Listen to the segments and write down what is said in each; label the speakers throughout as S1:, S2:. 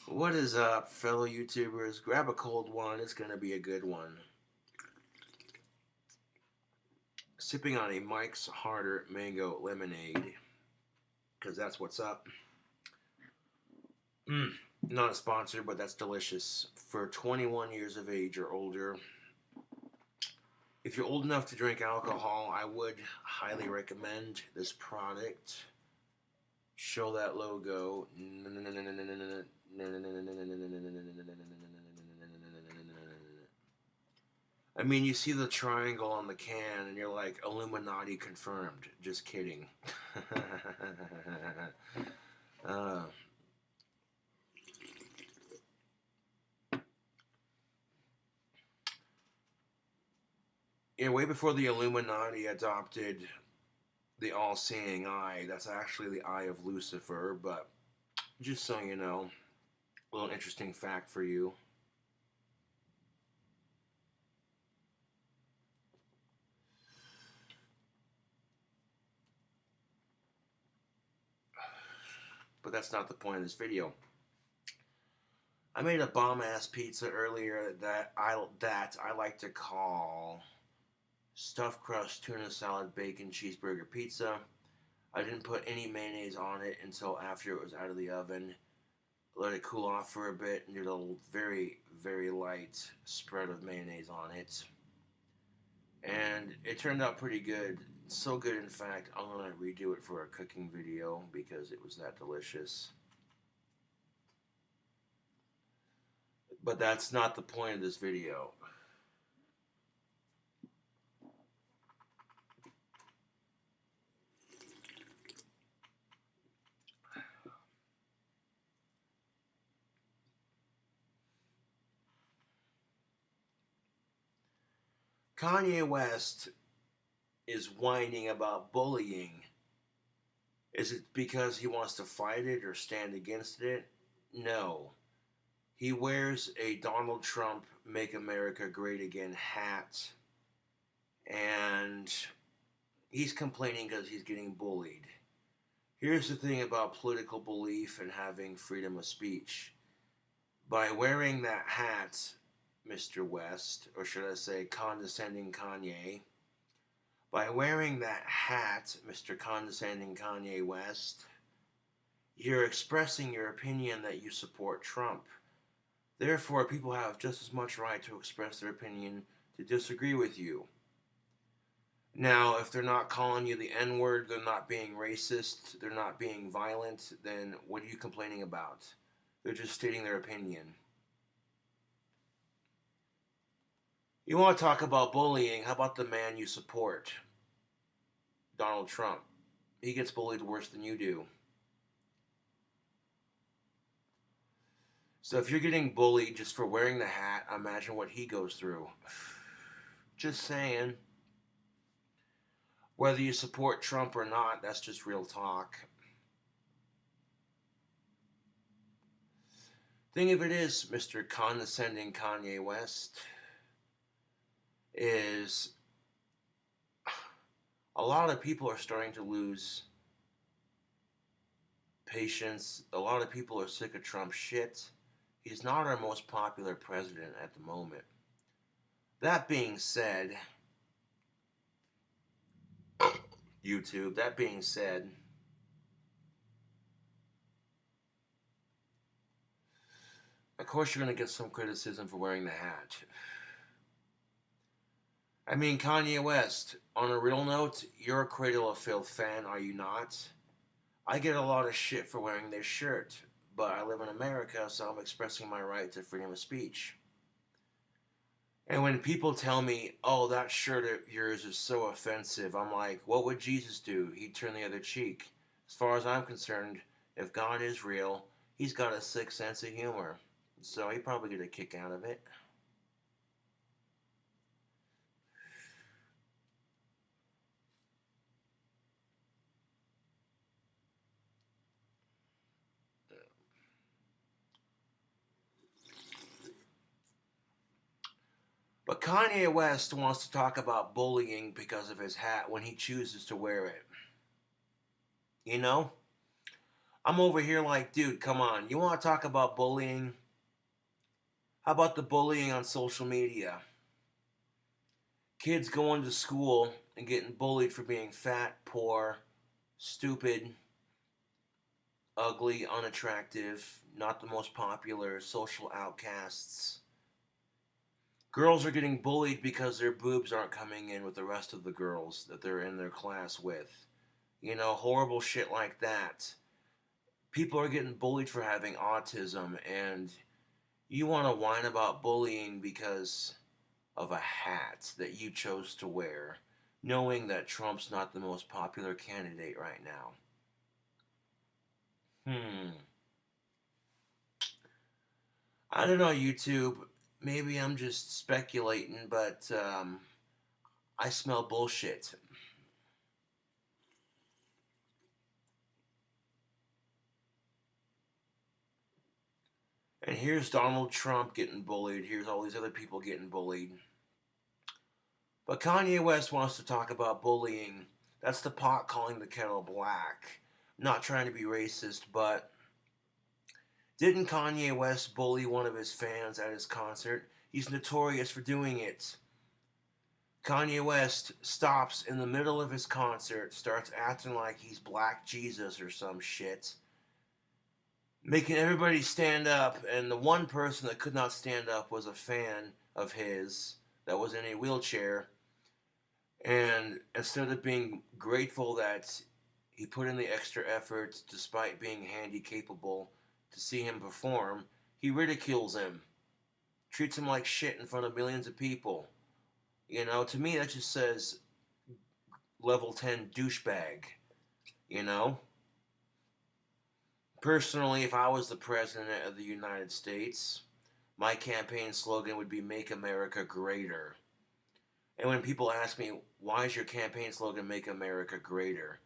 S1: What is up, fellow YouTubers? Grab a cold one, it's gonna be a good one. Sipping on a Mike's Harder Mango Lemonade, because that's what's up. Not a sponsor, but that's delicious. For 21 years of age or older, if you're old enough to drink alcohol, I would highly recommend this product. Show that logo. I mean, you see the triangle on the can and you're like, Illuminati confirmed. Just kidding. uh, yeah, way before the Illuminati adopted the all-seeing eye, that's actually the eye of Lucifer, but just so you know, a little interesting fact for you. But that's not the point of this video. I made a bomb-ass pizza earlier that I like to call stuffed crust tuna salad bacon cheeseburger pizza. I didn't put any mayonnaise on it until after it was out of the oven. Let it cool off for a bit and did a very, very light spread of mayonnaise on it. And it turned out pretty good. So good, in fact, I'm going to redo it for a cooking video because it was that delicious. But that's not the point of this video. Kanye West is whining about bullying. Is it because he wants to fight it or stand against it? No. He wears a Donald Trump Make America Great Again hat, and he's complaining because he's getting bullied. Here's the thing about political belief and having freedom of speech. By wearing that hat, Mr. West, or should I say condescending Kanye, by wearing that hat, Mr. Condescending Kanye West, you're expressing your opinion that you support Trump. Therefore, people have just as much right to express their opinion to disagree with you. Now, if they're not calling you the N-word, they're not being racist, they're not being violent, then what are you complaining about? They're just stating their opinion. You want to talk about bullying? How about the man you support? Donald Trump. He gets bullied worse than you do. So if you're getting bullied just for wearing the hat, imagine what he goes through. Just saying. Whether you support Trump or not, that's just real talk. Thing of it is, Mr. Condescending Kanye West, is a lot of people are starting to lose patience. A lot of people are sick of Trump's shit. He's not our most popular president at the moment. That being said, YouTube, that being said, of course you're going to get some criticism for wearing the hat. I mean, Kanye West, on a real note, you're a Cradle of Filth fan, are you not? I get a lot of shit for wearing this shirt, but I live in America, so I'm expressing my right to freedom of speech. And when people tell me, oh, that shirt of yours is so offensive, I'm like, what would Jesus do? He'd turn the other cheek. As far as I'm concerned, if God is real, he's got a sick sense of humor. So he'd probably get a kick out of it. But Kanye West wants to talk about bullying because of his hat when he chooses to wear it. You know? I'm over here like, dude, come on. You want to talk about bullying? How about the bullying on social media? Kids going to school and getting bullied for being fat, poor, stupid, ugly, unattractive, not the most popular, social outcasts. Girls are getting bullied because their boobs aren't coming in with the rest of the girls that they're in their class with. You know, horrible shit like that. People are getting bullied for having autism, and you want to whine about bullying because of a hat that you chose to wear, knowing that Trump's not the most popular candidate right now. I don't know, YouTube. Maybe I'm just speculating, but I smell bullshit. And here's Donald Trump getting bullied. Here's all these other people getting bullied. But Kanye West wants to talk about bullying. That's the pot calling the kettle black. I'm not trying to be racist, but didn't Kanye West bully one of his fans at his concert? He's notorious for doing it. Kanye West stops in the middle of his concert, starts acting like he's Black Jesus or some shit, making everybody stand up, and the one person that could not stand up was a fan of his that was in a wheelchair. And instead of being grateful that he put in the extra effort despite being handy capable to see him perform, he ridicules him, treats him like shit in front of millions of people. You know, to me that just says level 10 douchebag, you know? Personally, if I was the president of the United States, my campaign slogan would be Make America Greater. And when people ask me, why is your campaign slogan Make America Greater?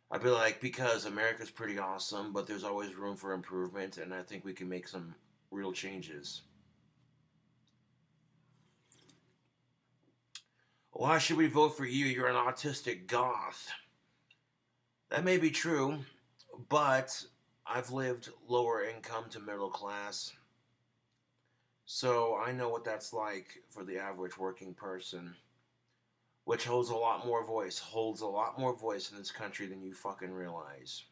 S1: I'd be like, because America's pretty awesome, but there's always room for improvement, and I think we can make some real changes. Why should we vote for you? You're an autistic goth. That may be true, but I've lived lower income to middle class, so I know what that's like for the average working person, which holds a lot more voice in this country than you fucking realize.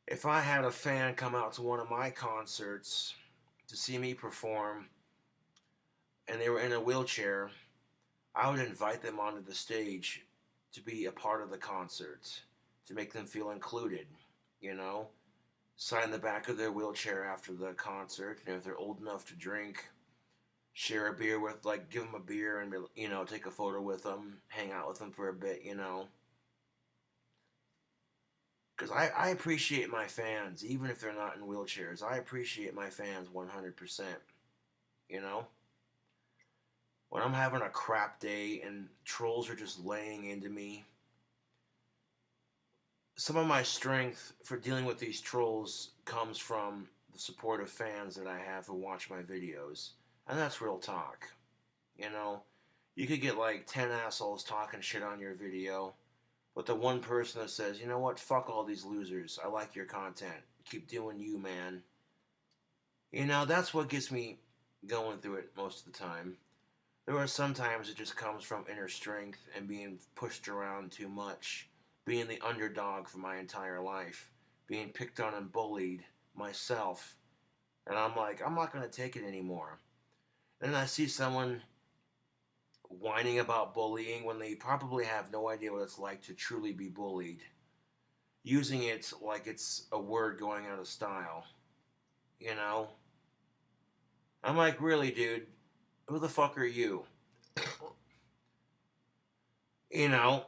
S1: If I had a fan come out to one of my concerts to see me perform and they were in a wheelchair, I would invite them onto the stage to be a part of the concert, to make them feel included, you know? Sign the back of their wheelchair after the concert, and if they're old enough to drink, share a beer with, like, give them a beer and, you know, take a photo with them, hang out with them for a bit, you know? Because I appreciate my fans, even if they're not in wheelchairs. I appreciate my fans 100%, you know? When I'm having a crap day and trolls are just laying into me, some of my strength for dealing with these trolls comes from the supportive fans that I have who watch my videos. And that's real talk. You know, you could get like 10 assholes talking shit on your video, but the one person that says, you know what, fuck all these losers. I like your content. Keep doing you, man. You know, that's what gets me going through it most of the time. There are some times it just comes from inner strength and being pushed around too much, being the underdog for my entire life, being picked on and bullied myself. And I'm like, I'm not going to take it anymore. And then I see someone whining about bullying when they probably have no idea what it's like to truly be bullied, using it like it's a word going out of style. You know? I'm like, really, dude? Who the fuck are you? You know,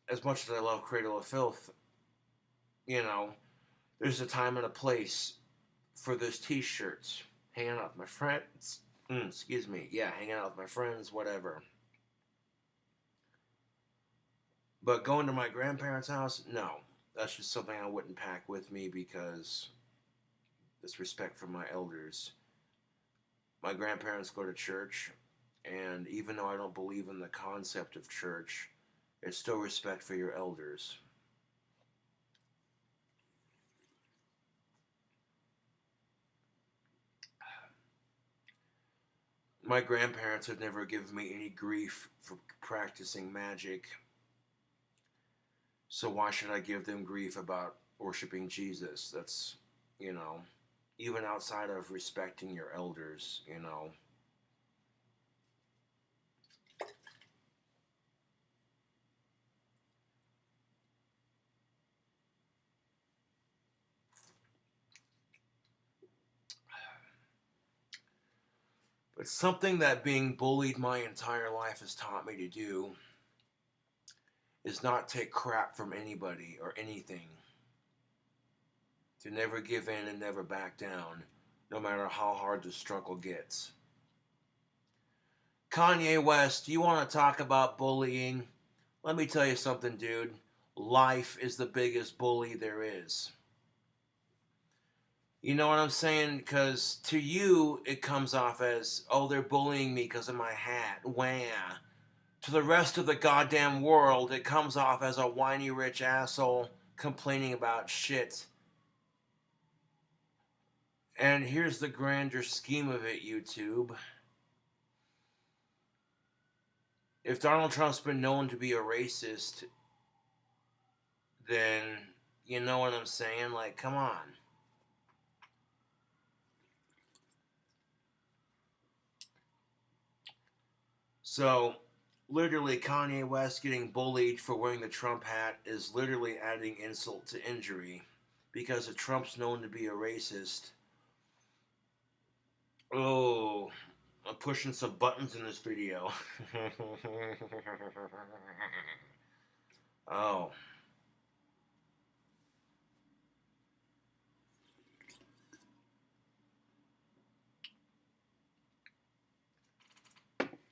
S1: as much as I love Cradle of Filth, you know, there's a time and a place for those t-shirts. Hanging out with my friends. Excuse me. Yeah, hanging out with my friends, whatever. But going to my grandparents' house, no. That's just something I wouldn't pack with me because it's respect for my elders. My grandparents go to church. And even though I don't believe in the concept of church, it's still respect for your elders. My grandparents have never given me any grief for practicing magic. So why should I give them grief about worshiping Jesus? That's, you know, even outside of respecting your elders, you know. But something that being bullied my entire life has taught me to do is not take crap from anybody or anything. To never give in and never back down, no matter how hard the struggle gets. Kanye West, you want to talk about bullying? Let me tell you something, dude. Life is the biggest bully there is. You know what I'm saying? Because to you, it comes off as, oh, they're bullying me because of my hat. Wah. To the rest of the goddamn world, it comes off as a whiny rich asshole complaining about shit. And here's the grander scheme of it, YouTube. If Donald Trump's been known to be a racist, then you know what I'm saying? Like, come on. So, literally, Kanye West getting bullied for wearing the Trump hat is literally adding insult to injury. Because if Trump's known to be a racist, oh, I'm pushing some buttons in this video. Oh.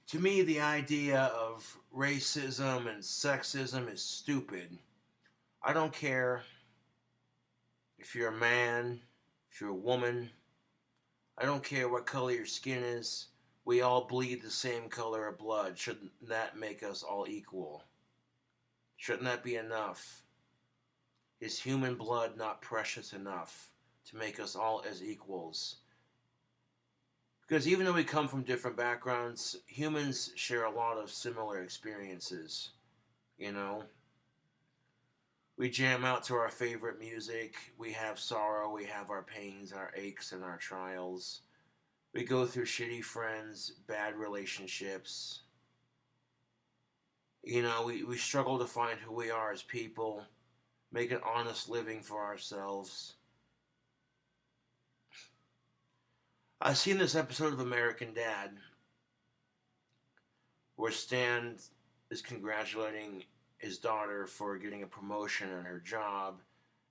S1: To me, the idea of racism and sexism is stupid. I don't care if you're a man, if you're a woman. I don't care what color your skin is. We all bleed the same color of blood. Shouldn't that make us all equal? Shouldn't that be enough? Is human blood not precious enough to make us all as equals? Because even though we come from different backgrounds, humans share a lot of similar experiences. You know? We jam out to our favorite music. We have sorrow. We have our pains, our aches, and our trials. We go through shitty friends, bad relationships. You know, we struggle to find who we are as people, make an honest living for ourselves. I've seen this episode of American Dad where Stan is congratulating his daughter for getting a promotion in her job,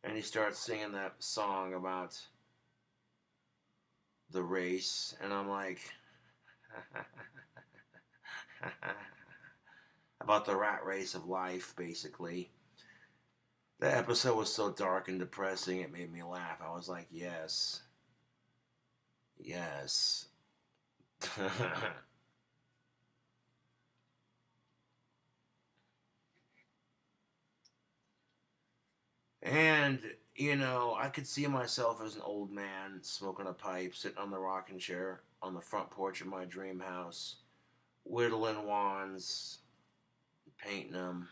S1: and he starts singing that song about the race, and I'm like, about the rat race of life, basically. The episode was so dark and depressing, it made me laugh. I was like, yes. Yes. And, you know, I could see myself as an old man smoking a pipe, sitting on the rocking chair on the front porch of my dream house, whittling wands, painting them,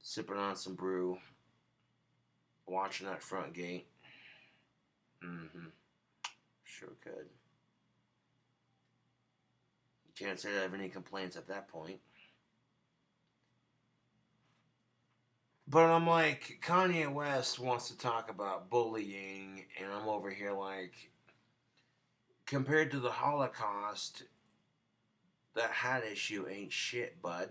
S1: sipping on some brew, watching that front gate. Mm-hmm. Sure could. You can't say I have any complaints at that point. But I'm like, Kanye West wants to talk about bullying, and I'm over here like, compared to the Holocaust, that hat issue ain't shit, bud.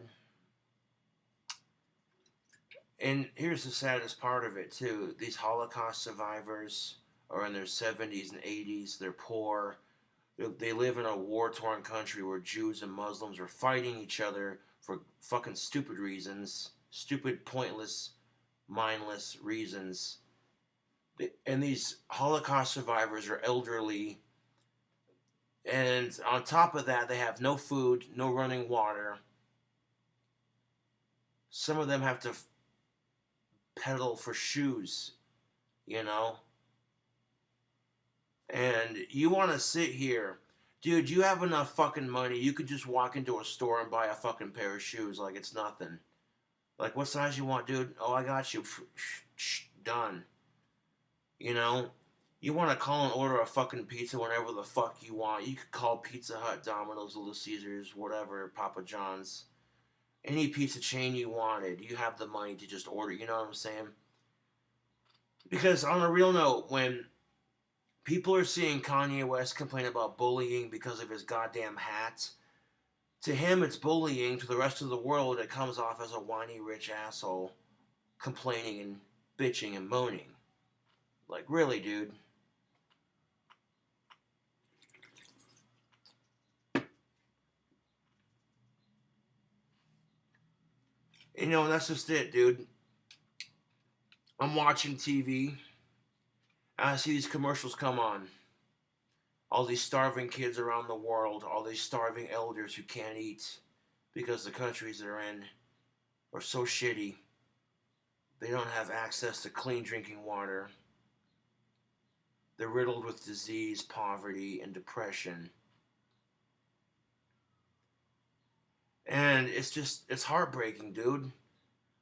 S1: And here's the saddest part of it, too. These Holocaust survivors are in their 70s and 80s. They're poor. They live in a war-torn country where Jews and Muslims are fighting each other for fucking stupid reasons. Stupid, pointless, mindless reasons. And these Holocaust survivors are elderly And on top of that, they have no food, no running water. Some of them have to pedal for shoes, you know? And you want to sit here. Dude, you have enough fucking money. You could just walk into a store and buy a fucking pair of shoes like it's nothing. Like, what size you want, dude? Oh, I got you. Done. You know? You want to call and order a fucking pizza whenever the fuck you want. You could call Pizza Hut, Domino's, Little Caesars, whatever, Papa John's. Any pizza chain you wanted. You have the money to just order. You know what I'm saying? Because on a real note, when people are seeing Kanye West complain about bullying because of his goddamn hat, to him it's bullying. To the rest of the world, it comes off as a whiny rich asshole complaining and bitching and moaning. Like, really, dude? You know, that's just it, dude. I'm watching TV, and I see these commercials come on. All these starving kids around the world, all these starving elders who can't eat because the countries they're in are so shitty. They don't have access to clean drinking water. They're riddled with disease, poverty, and depression. And it's heartbreaking, dude.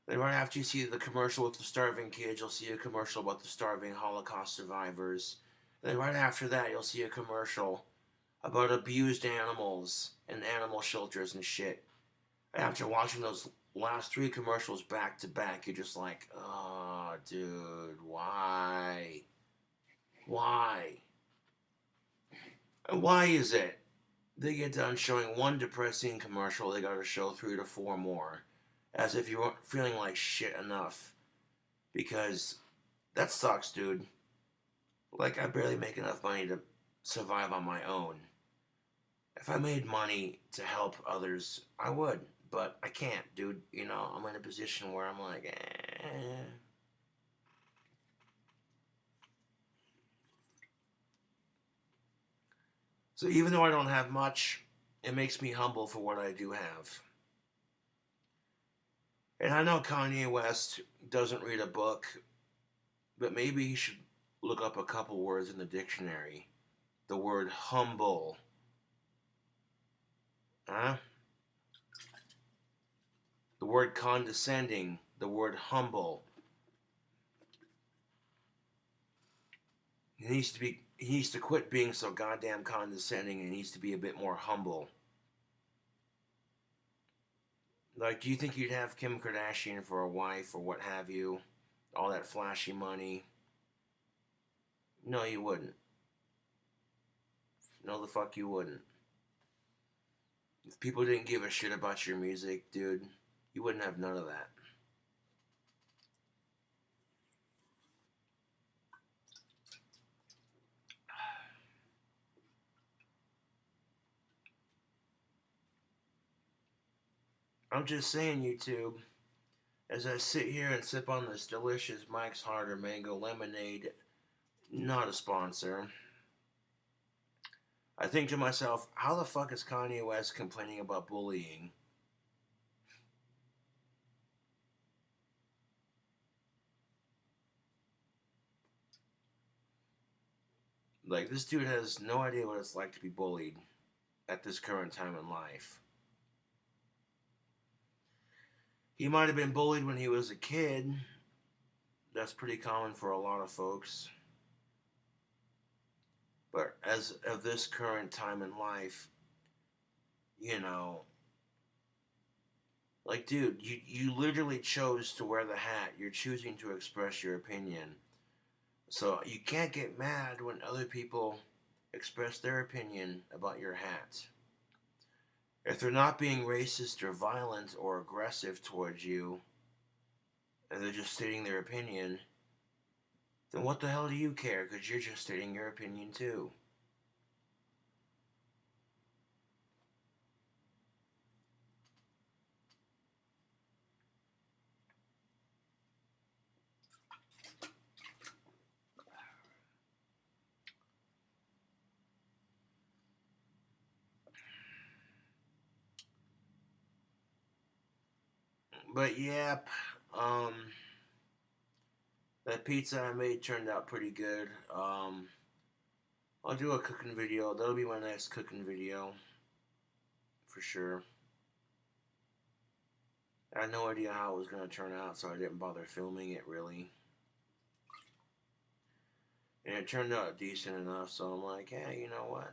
S1: Then right after you see the commercial with the starving kids, you'll see a commercial about the starving Holocaust survivors. And then right after that, you'll see a commercial about abused animals and animal shelters and shit. And after watching those last three commercials back to back, you're just like, oh, dude, why? Why? And why is it they get done showing one depressing commercial, they gotta show 3 to 4 more, as if you weren't feeling like shit enough? Because that sucks, dude. Like, I barely make enough money to survive on my own. If I made money to help others, I would. But I can't, dude. You know, I'm in a position where I'm like, eh. So even though I don't have much, it makes me humble for what I do have. And I know Kanye West doesn't read a book, but maybe he should look up a couple words in the dictionary. The word humble. Huh? The word condescending. The word humble. He needs to quit being so goddamn condescending and he needs to be a bit more humble. Like, do you think you'd have Kim Kardashian for a wife or what have you? All that flashy money? No, you wouldn't. No, the fuck you wouldn't. If people didn't give a shit about your music, dude, you wouldn't have none of that. I'm just saying, YouTube, as I sit here and sip on this delicious Mike's Harder Mango Lemonade, not a sponsor, I think to myself, how the fuck is Kanye West complaining about bullying? Like, this dude has no idea what it's like to be bullied at this current time in life. He might have been bullied when he was a kid. That's pretty common for a lot of folks. But as of this current time in life, you know, like, dude, you literally chose to wear the hat. You're choosing to express your opinion. So you can't get mad when other people express their opinion about your hat. If they're not being racist or violent or aggressive towards you, and they're just stating their opinion, then what the hell do you care? Because you're just stating your opinion too. But yep, that pizza I made turned out pretty good. I'll do a cooking video. That'll be my next cooking video for sure. I had no idea how it was going to turn out, so I didn't bother filming it really. And it turned out decent enough, so I'm like, hey, you know what?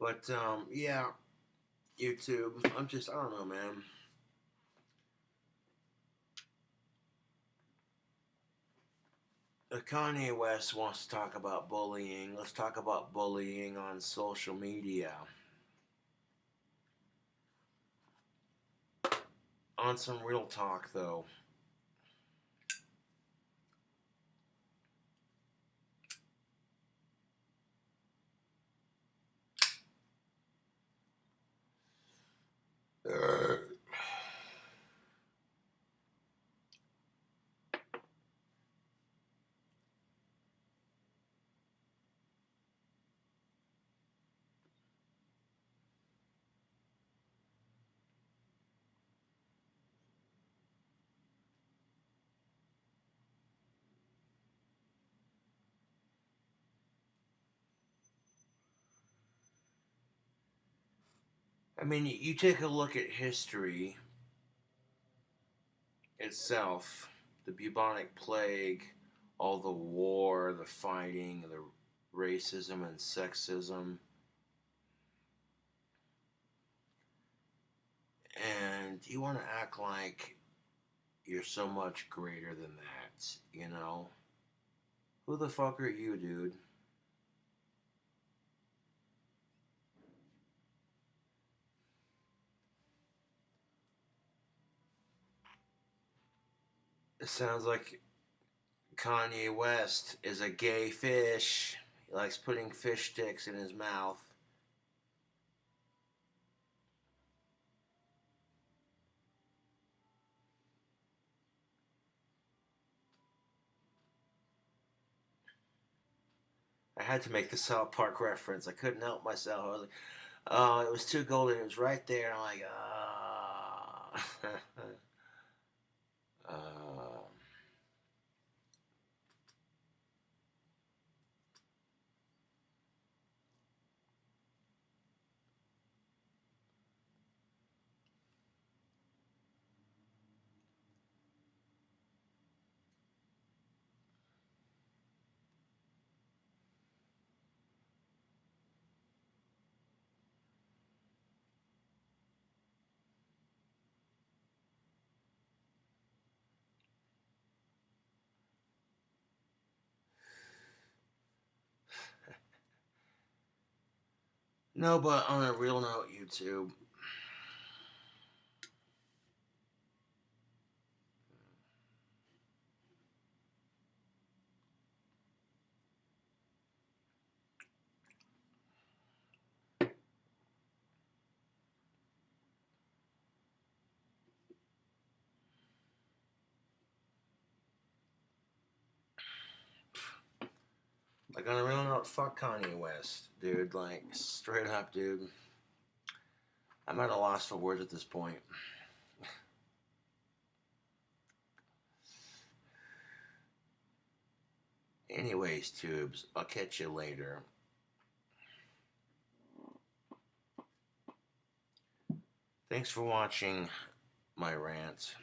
S1: But yeah, YouTube. I don't know, man. Kanye West wants to talk about bullying. Let's talk about bullying on social media. On some real talk, though. I mean, you take a look at history itself, the bubonic plague, all the war, the fighting, the racism and sexism, and you want to act like you're so much greater than that, you know? Who the fuck are you, dude? It sounds like Kanye West is a gay fish. He likes putting fish sticks in his mouth. I had to make the South Park reference. I couldn't help myself. I was like, oh, it was too golden. It was right there. I'm like, ah. uh, no, but on a real note, YouTube. Like on a real note, fuck Kanye West, dude. Like straight up, dude. I'm at a loss for words at this point. Anyways, tubes, I'll catch you later. Thanks for watching my rant.